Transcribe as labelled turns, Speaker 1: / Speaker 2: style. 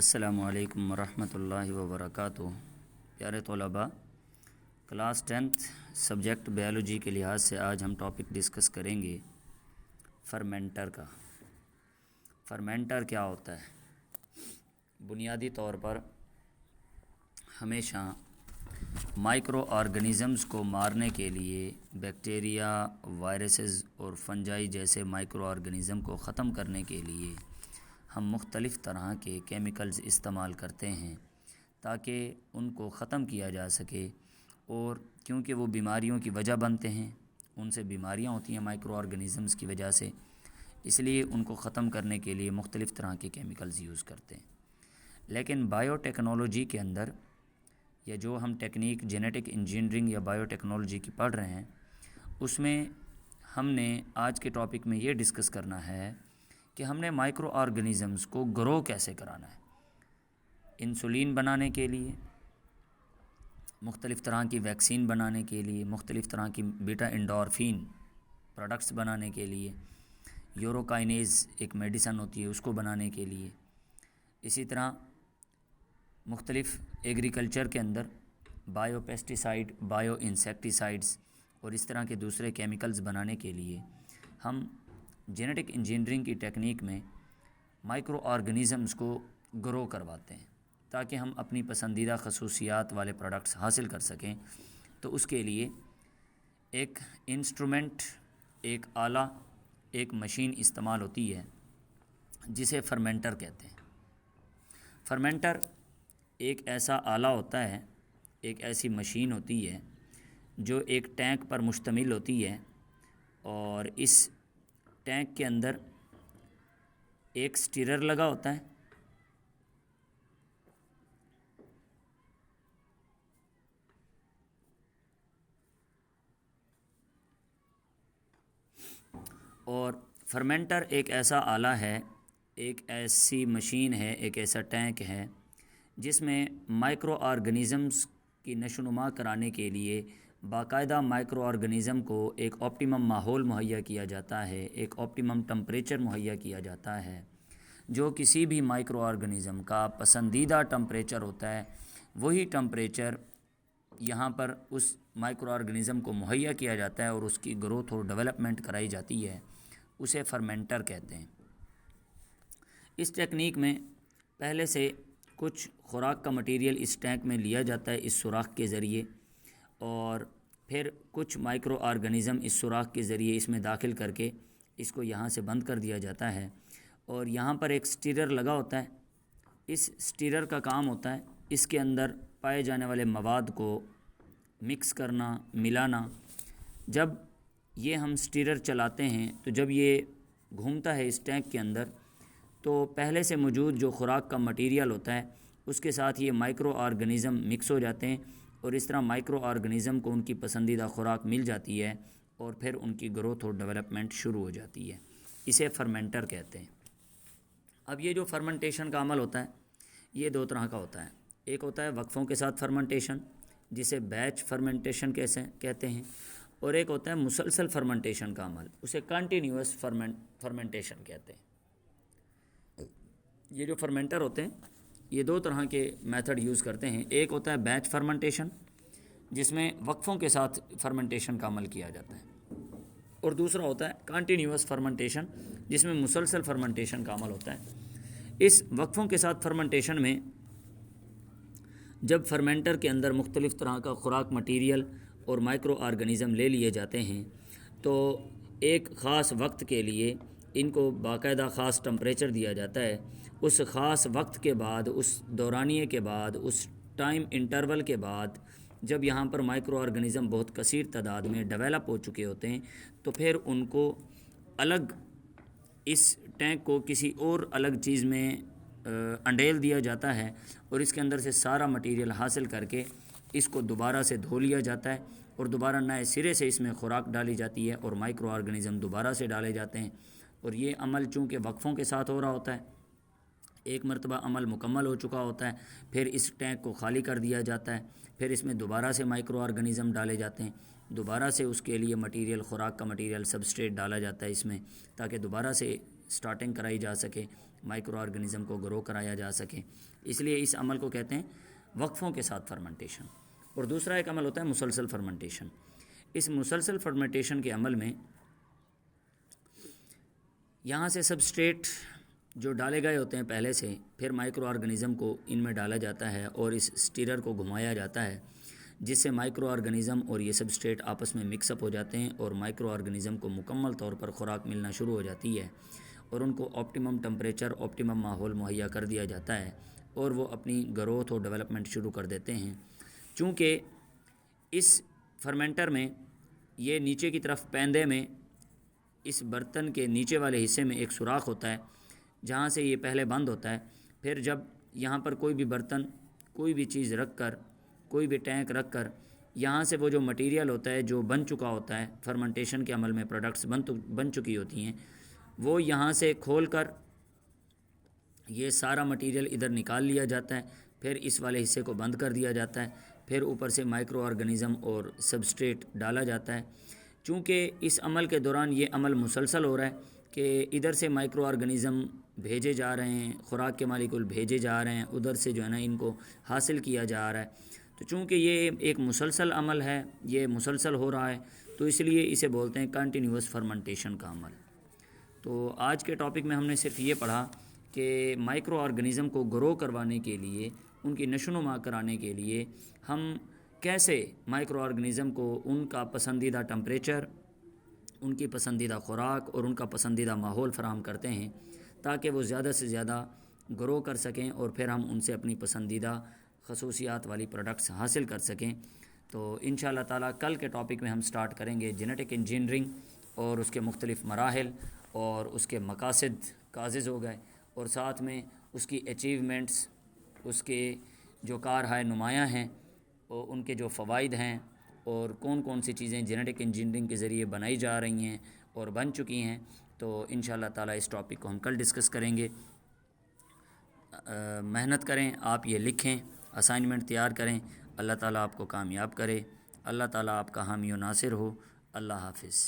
Speaker 1: السلام علیکم ورحمۃ اللہ وبرکاتہ۔ پیارے طلباء، کلاس 10 سبجیکٹ بیالوجی کے لحاظ سے آج ہم ٹاپک ڈسکس کریں گے فرمنٹر کا۔ فرمنٹر کیا ہوتا ہے؟ بنیادی طور پر ہمیشہ مائکرو آرگنزمز کو مارنے کے لیے بیکٹیریا، وائرسز اور فنجائی جیسے مائکرو آرگنزم کو ختم کرنے کے لیے ہم مختلف طرح کے کیمیکلز استعمال کرتے ہیں تاکہ ان کو ختم کیا جا سکے، اور کیونکہ وہ بیماریوں کی وجہ بنتے ہیں، ان سے بیماریاں ہوتی ہیں مائکرو آرگنزمز کی وجہ سے، اس لیے ان کو ختم کرنے کے لیے مختلف طرح کے کیمیکلز یوز کرتے ہیں۔ لیکن بائیو ٹیکنالوجی کے اندر، یا جو ہم ٹیکنیک جینیٹک انجینئرنگ یا بائیو ٹیکنالوجی کی پڑھ رہے ہیں، اس میں ہم نے آج کے ٹاپک میں یہ ڈسکس کرنا ہے کہ ہم نے مائکرو آرگنزمز کو گرو کیسے کرانا ہے۔ انسولین بنانے کے لیے، مختلف طرح کی ویکسین بنانے کے لیے، مختلف طرح کی بیٹا انڈورفین پروڈکٹس بنانے کے لیے، یوروکائنیز ایک میڈیسن ہوتی ہے اس کو بنانے کے لیے، اسی طرح مختلف ایگریکلچر کے اندر بائیو پیسٹیسائڈ، بائیو انسیکٹیسائڈز اور اس طرح کے دوسرے کیمیکلز بنانے کے لیے ہم جینیٹک انجینئرنگ کی ٹیکنیک میں مائکرو آرگنزمز کو گرو کرواتے ہیں تاکہ ہم اپنی پسندیدہ خصوصیات والے پروڈکٹس حاصل کر سکیں۔ تو اس کے لیے ایک انسٹرومنٹ، ایک آلہ، ایک مشین استعمال ہوتی ہے جسے فرمنٹر کہتے ہیں۔ فرمنٹر ایک ایسا آلہ ہوتا ہے، ایک ایسی مشین ہوتی ہے جو ایک ٹینک پر مشتمل ہوتی ہے، اور اس ٹینک کے اندر ایک سٹیرر لگا ہوتا ہے، اور فرمنٹر ایک ایسا آلہ ہے، ایک ایسی مشین ہے، ایک ایسا ٹینک ہے جس میں مائکرو آرگنزمز کی نشو و نما کرانے کے لیے باقاعدہ مائکرو آرگنزم کو ایک آپٹیمم ماحول مہیا کیا جاتا ہے، ایک آپٹیمم ٹمپریچر مہیا کیا جاتا ہے۔ جو کسی بھی مائکرو آرگنزم کا پسندیدہ ٹمپریچر ہوتا ہے، وہی ٹمپریچر یہاں پر اس مائکرو آرگنزم کو مہیا کیا جاتا ہے اور اس کی گروتھ اور ڈیولپمنٹ کرائی جاتی ہے، اسے فرمنٹر کہتے ہیں۔ اس ٹیکنیک میں پہلے سے کچھ خوراک کا مٹیریل اس ٹینک میں لیا جاتا ہے اس سوراخ کے ذریعے، اور پھر کچھ مائکرو آرگنزم اس سوراخ کے ذریعے اس میں داخل کر کے اس کو یہاں سے بند کر دیا جاتا ہے، اور یہاں پر ایک سٹیرر لگا ہوتا ہے۔ اس سٹیرر کا کام ہوتا ہے اس کے اندر پائے جانے والے مواد کو مکس کرنا، ملانا۔ جب یہ ہم سٹیرر چلاتے ہیں تو جب یہ گھومتا ہے اس ٹینک کے اندر، تو پہلے سے موجود جو خوراک کا مٹیریل ہوتا ہے اس کے ساتھ یہ مائکرو آرگنزم مکس ہو جاتے ہیں، اور اس طرح مائکرو آرگنزم کو ان کی پسندیدہ خوراک مل جاتی ہے، اور پھر ان کی گروتھ اور ڈیولپمنٹ شروع ہو جاتی ہے۔ اسے فرمنٹر کہتے ہیں۔ اب یہ جو فرمنٹیشن کا عمل ہوتا ہے یہ دو طرح کا ہوتا ہے۔ ایک ہوتا ہے وقفوں کے ساتھ فرمنٹیشن، جسے بیچ فرمنٹیشن کہتے ہیں، اور ایک ہوتا ہے مسلسل فرمنٹیشن کا عمل، اسے کنٹینیوس فرمنٹیشن کہتے ہیں۔ یہ جو فرمنٹر ہوتے ہیں یہ دو طرح کے میتھڈ یوز کرتے ہیں۔ ایک ہوتا ہے بیچ فرمنٹیشن، جس میں وقفوں کے ساتھ فرمنٹیشن کا عمل کیا جاتا ہے، اور دوسرا ہوتا ہے کنٹینیوس فرمنٹیشن، جس میں مسلسل فرمنٹیشن کا عمل ہوتا ہے۔ اس وقفوں کے ساتھ فرمنٹیشن میں جب فرمنٹر کے اندر مختلف طرح کا خوراک مٹیریل اور مائکرو آرگنزم لے لیے جاتے ہیں، تو ایک خاص وقت کے لیے ان کو باقاعدہ خاص ٹمپریچر دیا جاتا ہے۔ اس خاص وقت کے بعد، اس دورانیے کے بعد، اس ٹائم انٹرول کے بعد، جب یہاں پر مائکرو آرگنزم بہت کثیر تعداد میں ڈیولپ ہو چکے ہوتے ہیں، تو پھر ان کو الگ اس ٹینک کو کسی اور الگ چیز میں انڈیل دیا جاتا ہے، اور اس کے اندر سے سارا مٹیریل حاصل کر کے اس کو دوبارہ سے دھو لیا جاتا ہے، اور دوبارہ نئے سرے سے اس میں خوراک ڈالی جاتی ہے، اور مائکرو آرگنزم دوبارہ سے ڈالے جاتے ہیں۔ اور یہ عمل چونکہ وقفوں کے ساتھ ہو رہا ہوتا ہے، ایک مرتبہ عمل مکمل ہو چکا ہوتا ہے، پھر اس ٹینک کو خالی کر دیا جاتا ہے، پھر اس میں دوبارہ سے مائکرو آرگنزم ڈالے جاتے ہیں، دوبارہ سے اس کے لیے مٹیریل، خوراک کا مٹیریل، سبسٹریٹ ڈالا جاتا ہے اس میں، تاکہ دوبارہ سے سٹارٹنگ کرائی جا سکے، مائکرو آرگنزم کو گرو کرایا جا سکے، اس لیے اس عمل کو کہتے ہیں وقفوں کے ساتھ فرمنٹیشن۔ اور دوسرا ایک عمل ہوتا ہے مسلسل فرمنٹیشن۔ اس مسلسل فرمنٹیشن کے عمل میں یہاں سے سبسٹریٹ جو ڈالے گئے ہوتے ہیں پہلے سے، پھر مائکرو آرگنزم کو ان میں ڈالا جاتا ہے اور اس سٹیرر کو گھمایا جاتا ہے، جس سے مائکرو آرگنزم اور یہ سبسٹریٹ آپس میں مکس اپ ہو جاتے ہیں اور مائکرو آرگنزم کو مکمل طور پر خوراک ملنا شروع ہو جاتی ہے اور ان کو آپٹیمم ٹمپریچر، آپٹیمم ماحول مہیا کر دیا جاتا ہے اور وہ اپنی گروتھ اور ڈیولپمنٹ شروع کر دیتے ہیں۔ چونکہ اس فرمنٹر میں یہ نیچے کی طرف پیندے میں اس برتن کے نیچے والے حصے میں ایک سوراخ ہوتا ہے جہاں سے یہ پہلے بند ہوتا ہے، پھر جب یہاں پر کوئی بھی برتن، کوئی بھی چیز رکھ کر، کوئی بھی ٹینک رکھ کر، یہاں سے وہ جو مٹیریل ہوتا ہے جو بن چکا ہوتا ہے فرمنٹیشن کے عمل میں، پروڈکٹس بن چکی ہوتی ہیں، وہ یہاں سے کھول کر یہ سارا مٹیریل ادھر نکال لیا جاتا ہے، پھر اس والے حصے کو بند کر دیا جاتا ہے، پھر اوپر سے مائکرو آرگنزم اور سبسٹریٹ ڈالا جاتا ہے۔ چونکہ اس عمل کے دوران یہ عمل مسلسل ہو رہا ہے کہ ادھر سے مائکرو آرگنزم بھیجے جا رہے ہیں، خوراک کے مالیکول بھیجے جا رہے ہیں، ادھر سے جو ہے نا ان کو حاصل کیا جا رہا ہے۔ تو چونکہ یہ ایک مسلسل عمل ہے، یہ مسلسل ہو رہا ہے، تو اس لیے اسے بولتے ہیں کنٹینیوس فرمنٹیشن کا عمل۔ تو آج کے ٹاپک میں ہم نے صرف یہ پڑھا کہ مائکرو آرگنزم کو گرو کروانے کے لیے، ان کی نشو و نما کرانے کے لیے ہم کیسے مائکرو آرگنزم کو ان کا پسندیدہ ٹمپریچر، ان کی پسندیدہ خوراک اور ان کا پسندیدہ ماحول فراہم کرتے ہیں تاکہ وہ زیادہ سے زیادہ گرو کر سکیں اور پھر ہم ان سے اپنی پسندیدہ خصوصیات والی پروڈکٹس حاصل کر سکیں۔ تو انشاءاللہ تعالیٰ کل کے ٹاپک میں ہم سٹارٹ کریں گے جینیٹک انجینئرنگ اور اس کے مختلف مراحل اور اس کے مقاصد کازز ہو گئے، اور ساتھ میں اس کی اچیومنٹس، اس کے جو کارہائے نمایاں ہیں اور ان کے جو فوائد ہیں اور کون کون سی چیزیں جینیٹک انجینئرنگ کے ذریعے بنائی جا رہی ہیں اور بن چکی ہیں۔ تو انشاءاللہ تعالیٰ اس ٹاپک کو ہم کل ڈسکس کریں گے۔ محنت کریں، آپ یہ لکھیں، اسائنمنٹ تیار کریں، اللہ تعالیٰ آپ کو کامیاب کرے، اللہ تعالیٰ آپ کا حامی و ناصر ہو۔ اللہ حافظ۔